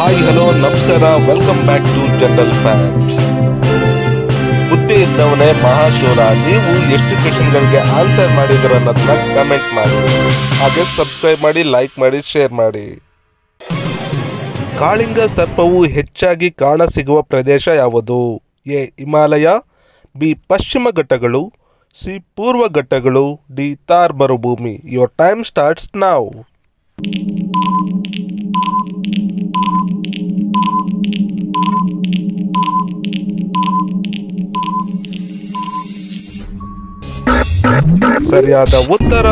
Hi hello ನಮಸ್ಕಾರ, welcome back to general facts. ಬುದ್ಧಿ ಇದ್ದವನೇ ಮಹಾಶೂರ. ನೀವು ಎಷ್ಟು ಕ್ವೆಶನ್ಗಳಿಗೆ ಆನ್ಸರ್ ಮಾಡಿದ್ರ ಅನ್ನೋದನ್ನ ಕಮೆಂಟ್ ಮಾಡಿ, ಹಾಗೆ ಸಬ್ಸ್ಕ್ರೈಬ್ ಮಾಡಿ, ಲೈಕ್ ಮಾಡಿ, ಶೇರ್ ಮಾಡಿ. ಕಾಳಿಂಗ ಸರ್ಪವು ಹೆಚ್ಚಾಗಿ ಕಾಣಸಿಗುವ ಪ್ರದೇಶ ಯಾವುದು? ಎ ಹಿಮಾಲಯ, ಬಿ ಪಶ್ಚಿಮ ಘಟ್ಟಗಳು, ಸಿ ಪೂರ್ವ ಘಟ್ಟಗಳು, ಡಿ ಥಾರ್ ಮರುಭೂಮಿ. Your time starts now. ಸರಿಯಾದ ಉತ್ತರ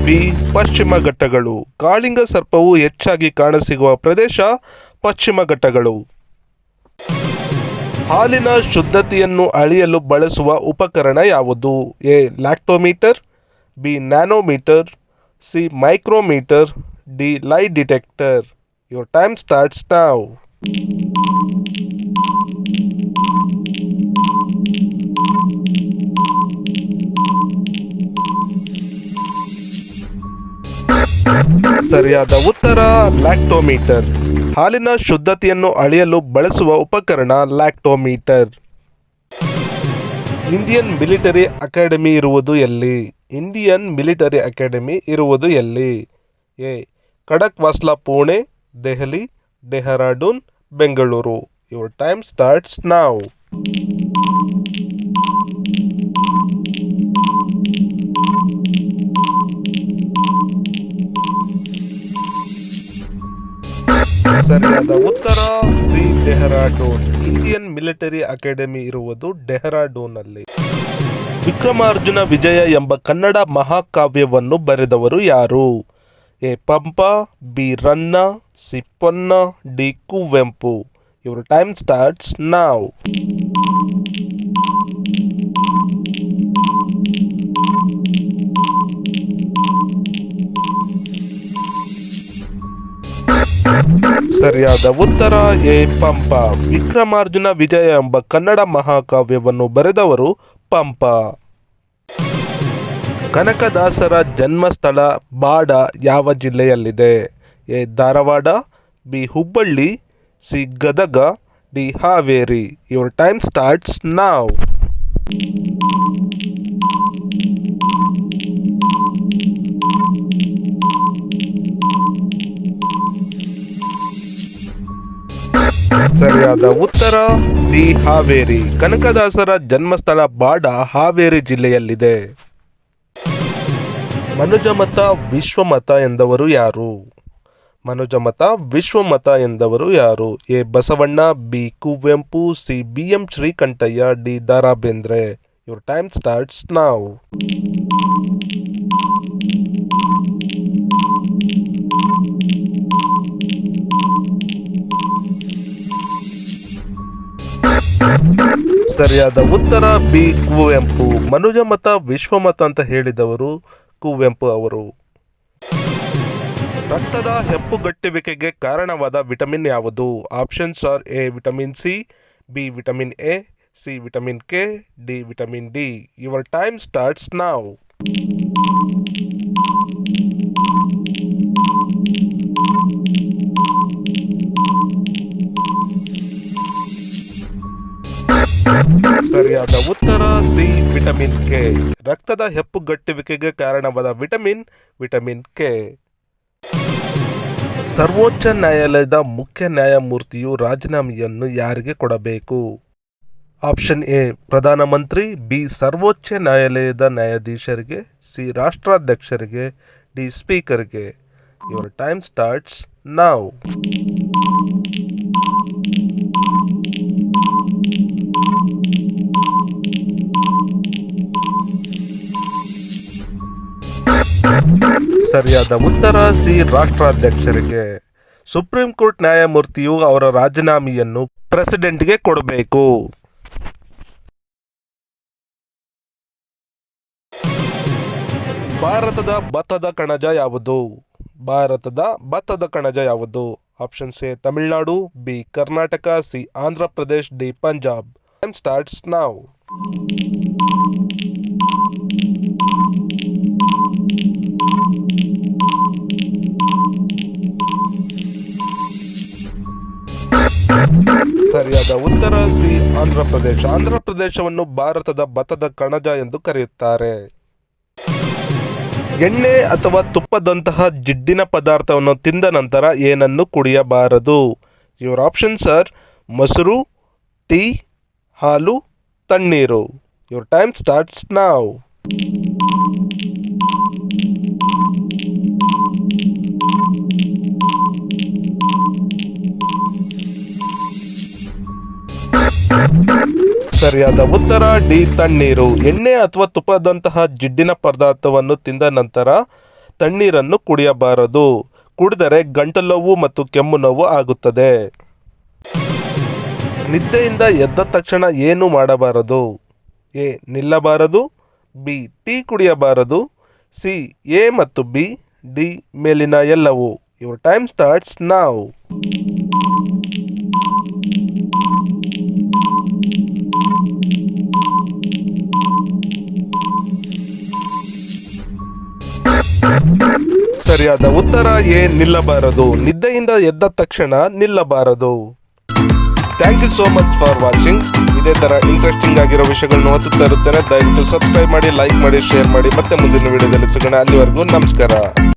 ಬಿ ಪಶ್ಚಿಮ ಘಟ್ಟಗಳು. ಕಾಳಿಂಗ ಸರ್ಪವು ಹೆಚ್ಚಾಗಿ ಕಾಣಸಿಗುವ ಪ್ರದೇಶ ಪಶ್ಚಿಮ ಘಟ್ಟಗಳು. ಹಾಲಿನ ಶುದ್ಧತೆಯನ್ನು ಅಳೆಯಲು ಬಳಸುವ ಉಪಕರಣ ಯಾವುದು? A lactometer, B nanometer, C micrometer, D lie detector. Your time starts now. ಸರಿಯಾದ ಉತ್ತರ ಲ್ಯಾಕ್ಟೋಮೀಟರ್. ಹಾಲಿನ ಶುದ್ಧತೆಯನ್ನು ಅಳೆಯಲು ಬಳಸುವ ಉಪಕರಣ ಲ್ಯಾಕ್ಟೋಮೀಟರ್. ಇಂಡಿಯನ್ ಮಿಲಿಟರಿ ಅಕಾಡೆಮಿ ಇರುವುದು ಎಲ್ಲಿ? ಇಂಡಿಯನ್ ಮಿಲಿಟರಿ ಅಕಾಡೆಮಿ ಇರುವುದು ಎಲ್ಲಿ? A Khadakwasla, Pune, Delhi, Dehradun, Bengaluru. Your time starts now. ಸರಿಯಾದ ಉತ್ತರ C Dehradun. Indian Military Academy ಇರುವುದು ಡೆಹರಾಡೂನ್ನಲ್ಲಿ. ವಿಕ್ರಮಾರ್ಜುನ ವಿಜಯ ಎಂಬ ಕನ್ನಡ ಮಹಾಕಾವ್ಯವನ್ನು ಬರೆದವರು ಯಾರು? A Pampa, B Ranna, C Ponna, D Kuvempu. Your time starts now. ಸರಿಯಾದ ಉತ್ತರ ಎ ಪಂಪ. ವಿಕ್ರಮಾರ್ಜುನ ವಿಜಯ ಎಂಬ ಕನ್ನಡ ಮಹಾಕಾವ್ಯವನ್ನು ಬರೆದವರು ಪಂಪ. ಕನಕದಾಸರ ಜನ್ಮಸ್ಥಳ ಬಾಡ ಯಾವ ಜಿಲ್ಲೆಯಲ್ಲಿದೆ? A Dharwad, B Hubballi, C Gadag, D Haveri. Your time starts now. ಸರಿಯಾದ ಉತ್ತರ ಡಿ ಹಾವೇರಿ. ಕನಕದಾಸರ ಜನ್ಮಸ್ಥಳ ಬಾಡ ಹಾವೇರಿ ಜಿಲ್ಲೆಯಲ್ಲಿದೆ. ಮನುಜಮತ ವಿಶ್ವಮತ ಎಂದವರು ಯಾರು? ಮನುಜಮತ ವಿಶ್ವಮತ ಎಂದವರು ಯಾರು? A Basavanna, B Kuvempu, C B M Srikantaiah, D Da Ra Bendre. Your time starts now. ಸರಿಯಾದ ಉತ್ತರ ಬಿ ಕುವೆಂಪು. ಮನುಜಮತ ವಿಶ್ವಮತ ಅಂತ ಹೇಳಿದವರು ಕುವೆಂಪು ಅವರು. ರಕ್ತದ ಹೆಪ್ಪುಗಟ್ಟುವಿಕೆಗೆ ಕಾರಣವಾದ ವಿಟಮಿನ್ ಯಾವುದು? Options are A vitamin C, B vitamin A, C vitamin K, D vitamin D. Your time starts now. ಸರಿಯಾದ ಉತ್ತರ ಸಿ ವಿಟಮಿನ್ ಕೆ. ರಕ್ತದ ಹೆಪ್ಪುಗಟ್ಟುವಿಕೆಗೆ ಕಾರಣವಾದ ವಿಟಮಿನ್ ಕೆ. ಸರ್ವೋಚ್ಚ ನ್ಯಾಯಾಲಯದ ಮುಖ್ಯ ನ್ಯಾಯಮೂರ್ತಿಯು ರಾಜೀನಾಮೆಯನ್ನು ಯಾರಿಗೆ ಕೊಡಬೇಕು? ಆಪ್ಷನ್ ಎ ಪ್ರಧಾನಮಂತ್ರಿ, ಬಿ ಸರ್ವೋಚ್ಚ ನ್ಯಾಯಾಲಯದ ನ್ಯಾಯಾಧೀಶರಿಗೆ, ಸಿ ರಾಷ್ಟ್ರಾಧ್ಯಕ್ಷರಿಗೆ, ಡಿ ಸ್ಪೀಕರ್ಗೆ. Your time starts now. ಸರಿಯಾದ ಉತ್ತರ ಸಿ ರಾಷ್ಟ್ರಾಧ್ಯಕ್ಷರಿಗೆ. ಸುಪ್ರೀಂ ಕೋರ್ಟ್ ನ್ಯಾಯಮೂರ್ತಿಯು ಅವರ ರಾಜೀನಾಮೆಯನ್ನು ಪ್ರೆಸಿಡೆಂಟ್ಗೆ ಕೊಡಬೇಕು. ಭಾರತದ ಭತ್ತದ ಕಣಜ ಯಾವುದು? ಭಾರತದ ಭತ್ತದ ಕಣಜ ಯಾವುದು? Options A Tamil Nadu, B Karnataka, C Andhra Pradesh, D Punjab. Time starts now. ಸರಿಯಾದ ಉತ್ತರ ಸಿ ಆಂಧ್ರ ಪ್ರದೇಶ. ಆಂಧ್ರ ಪ್ರದೇಶವನ್ನು ಭಾರತದ ಭತ್ತದ ಕಣಜ ಎಂದು ಕರೆಯುತ್ತಾರೆ. ಎಣ್ಣೆ ಅಥವಾ ತುಪ್ಪದಂತಹ ಜಿಡ್ಡಿನ ಪದಾರ್ಥವನ್ನು ತಿಂದ ನಂತರ ಏನನ್ನು ಕುಡಿಯಬಾರದು? ಯುವರ್ ಆಪ್ಷನ್ಸ್ ಆರ್ ಮೊಸರು, ಟೀ, ಹಾಲು, ತಣ್ಣೀರು. Your time starts now. ಸರಿಯಾದ ಉತ್ತರ ಡಿ ತಣ್ಣೀರು. ಎಣ್ಣೆ ಅಥವಾ ತುಪ್ಪದಂತಹ ಜಿಡ್ಡಿನ ಪದಾರ್ಥವನ್ನು ತಿಂದ ನಂತರ ತಣ್ಣೀರನ್ನು ಕುಡಿಯಬಾರದು. ಕುಡಿದರೆ ಗಂಟಲು ನೋವು ಮತ್ತು ಕೆಮ್ಮು ನೋವು ಆಗುತ್ತದೆ. ನಿದ್ದೆಯಿಂದ ಎದ್ದ ತಕ್ಷಣ ಏನು ಮಾಡಬಾರದು? ಎ ನಿಲ್ಲಬಾರದು, ಬಿ ಟೀ ಕುಡಿಯಬಾರದು, ಸಿ ಎ ಮತ್ತು ಬಿ, ಡಿ ಮೇಲಿನ ಎಲ್ಲವೂ. Your time starts now. ಸರಿಯಾದ ಉತ್ತರ ಎ ನಿಲ್ಲಬಾರದು. ನಿದ್ದೆಯಿಂದ ಎದ್ದ ತಕ್ಷಣ ನಿಲ್ಲಬಾರದು. Thank you so much for watching. ಇದೇ ಥರ ಇಂಟ್ರೆಸ್ಟಿಂಗ್ ಆಗಿರೋ ವಿಷಯಗಳನ್ನ ಓದುತ್ತಾ ಇರುತ್ತೇನೆ. ದಯವಿಟ್ಟು ಸಬ್ಸ್ಕ್ರೈಬ್ ಮಾಡಿ, ಲೈಕ್ ಮಾಡಿ, ಶೇರ್ ಮಾಡಿ. ಮತ್ತೆ ಮುಂದಿನ ವಿಡಿಯೋದಲ್ಲಿ ಸಿಗೋಣ. ಅಲ್ಲಿವರೆಗೂ ನಮಸ್ಕಾರ.